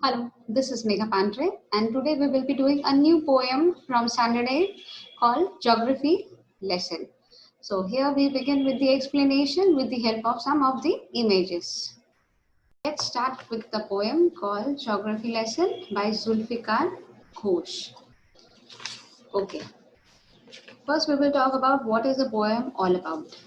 Hello, this is Megha Pandre, and today we will be doing a new poem from Standard 8 called Geography Lesson. So, here we begin with the explanation with the help of some of the images. Let's start with the poem called Geography Lesson by Zulfikar Ghosh. Okay, first we will talk about what is the poem all about.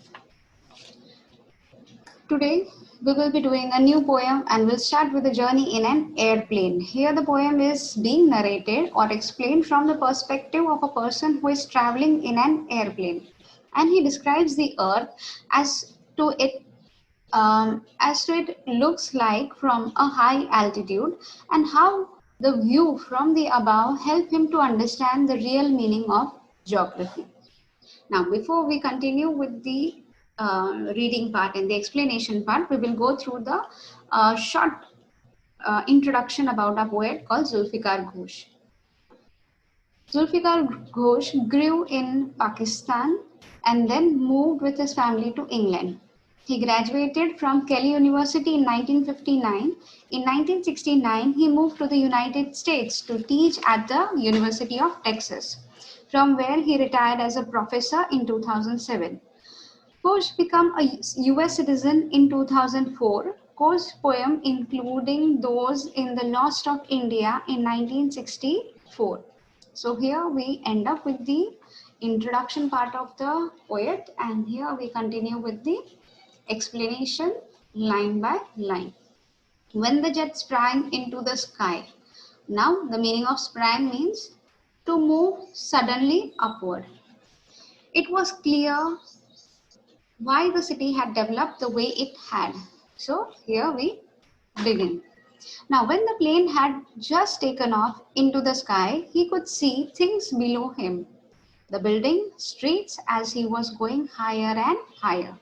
Today, we will be doing a new poem and we'll start with a journey in an airplane. Here, the poem is being narrated or explained from the perspective of a person who is traveling in an airplane. And he describes the earth as to it looks like from a high altitude and how the view from the above help him to understand the real meaning of geography. Now, before we continue with the reading part and the explanation part, we will go through the short introduction about a poet called Zulfikar Ghosh. Zulfikar Ghosh grew in Pakistan and then moved with his family to England. He graduated from Kelly University in 1959. In 1969, he moved to the United States to teach at the University of Texas, from where he retired as a professor in 2007. Ghosh became a US citizen in 2004. Ghosh's poem including those in The Lost of India in 1964. So here we end up with the introduction part of the poet, and here we continue with the explanation line by line. When the jet sprang into the sky. Now the meaning of sprang means to move suddenly upward. It was clear why the city had developed the way it had. So here we begin. Now, when the plane had just taken off into the sky, he could see things below him. The building, streets, as he was going higher and higher.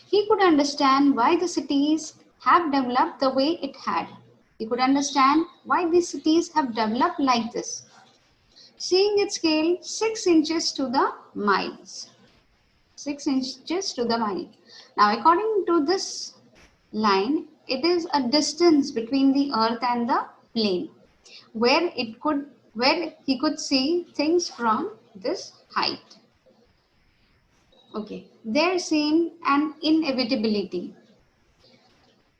He could understand why the cities have developed the way it had. He could understand why these cities have developed like this. Seeing its scale 6 inches to the miles. 6 inches to the mile. Now, according to this line, it is a distance between the earth and the plane where he could see things from this height. Okay, there seemed an inevitability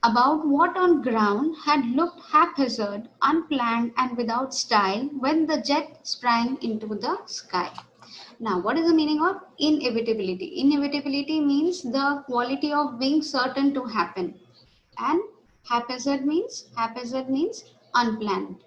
about what on ground had looked haphazard, unplanned, and without style when the jet sprang into the sky. Now, what is the meaning of inevitability? Inevitability means the quality of being certain to happen, and haphazard means unplanned.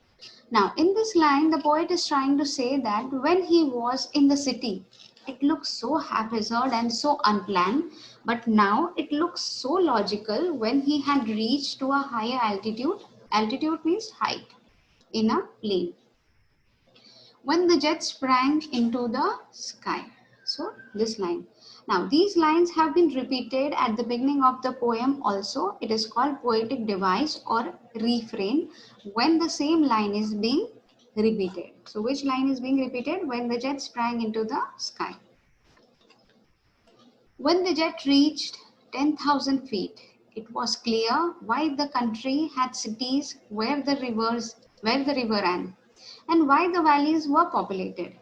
Now, in this line, the poet is trying to say that when he was in the city, it looked so haphazard and so unplanned, but now it looks so logical when he had reached to a higher altitude. Altitude means height in a plane. When the jet sprang into the sky. So, this line. Now, these lines have been repeated at the beginning of the poem also. It is called poetic device or refrain when the same line is being repeated. So, which line is being repeated? When the jet sprang into the sky. When the jet reached 10,000 feet, it was clear why the country had cities where the river ran, and why the valleys were populated.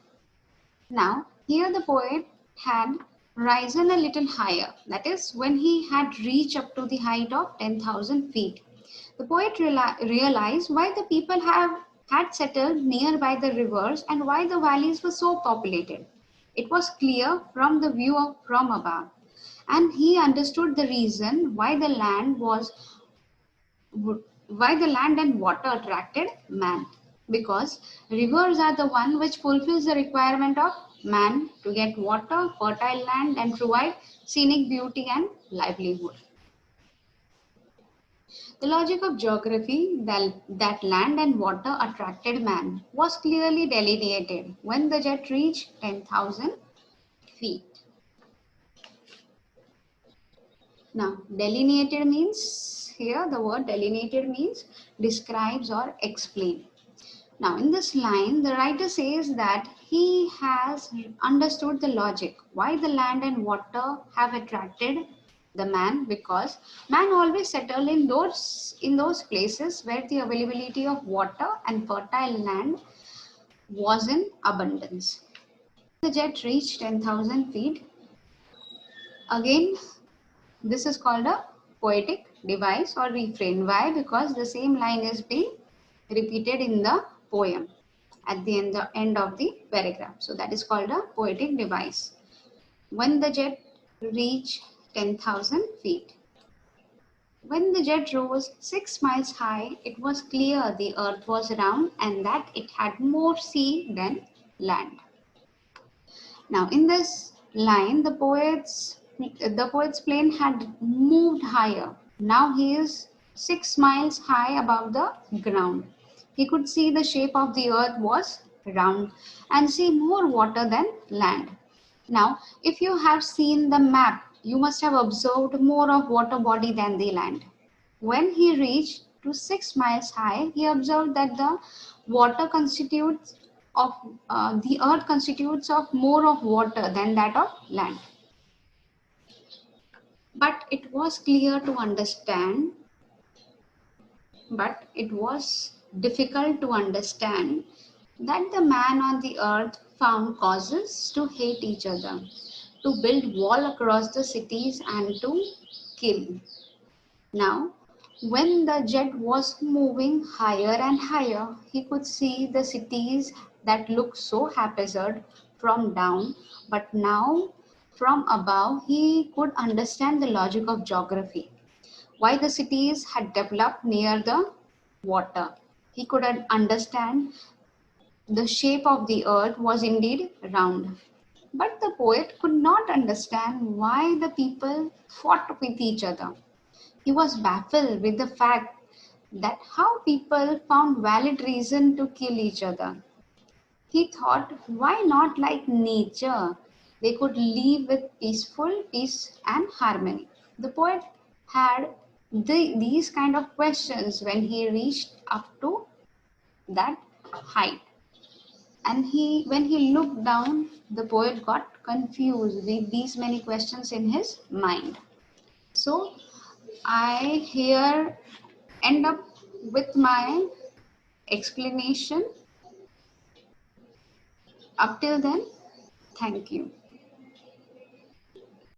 Now, here the poet had risen a little higher, that is, when he had reached up to the height of 10,000 feet. The poet realized why the people had settled nearby the rivers and why the valleys were so populated. It was clear from the view from above, and he understood the reason why the land and water attracted man, because rivers are the one which fulfills the requirement of man to get water, fertile land, and provide scenic beauty and livelihood. The logic of geography that land and water attracted man was clearly delineated when the jet reached 10,000 feet. Now, delineated means, here the word delineated means describes or explain. Now, in this line, the writer says that he has understood the logic, why the land and water have attracted the man, because man always settled in those places where the availability of water and fertile land was in abundance. The jet reached 10,000 feet. Again, this is called a poetic device or refrain. Why? Because the same line is being repeated in the poem at the end of the paragraph. So that is called a poetic device. When the jet reached 10,000 feet. When the jet rose 6 miles high, it was clear the earth was round and that it had more sea than land. Now, in this line, the poet's plane had moved higher. Now he is 6 miles high above the ground. He could see the shape of the earth was round and see more water than land. Now, if you have seen the map, you must have observed more of water body than the land. When he reached to 6 miles high, he observed that water constitutes of the earth constitutes of more of water than that of land. But it was clear to understand, but it was difficult to understand that the man on the earth found causes to hate each other, to build wall across the cities and to kill. Now, when the jet was moving higher and higher, he could see the cities that looked so haphazard from down, but now from above he could understand the logic of geography. Why the cities had developed near the water. He could understand the shape of the earth was indeed round. But the poet could not understand why the people fought with each other. He was baffled with the fact that how people found valid reason to kill each other. He thought, why not like nature? They could live with peace and harmony. The poet had these kind of questions when he reached up to that height. And when he looked down, the poet got confused with these many questions in his mind. So I here end up with my explanation. Up till then, thank you.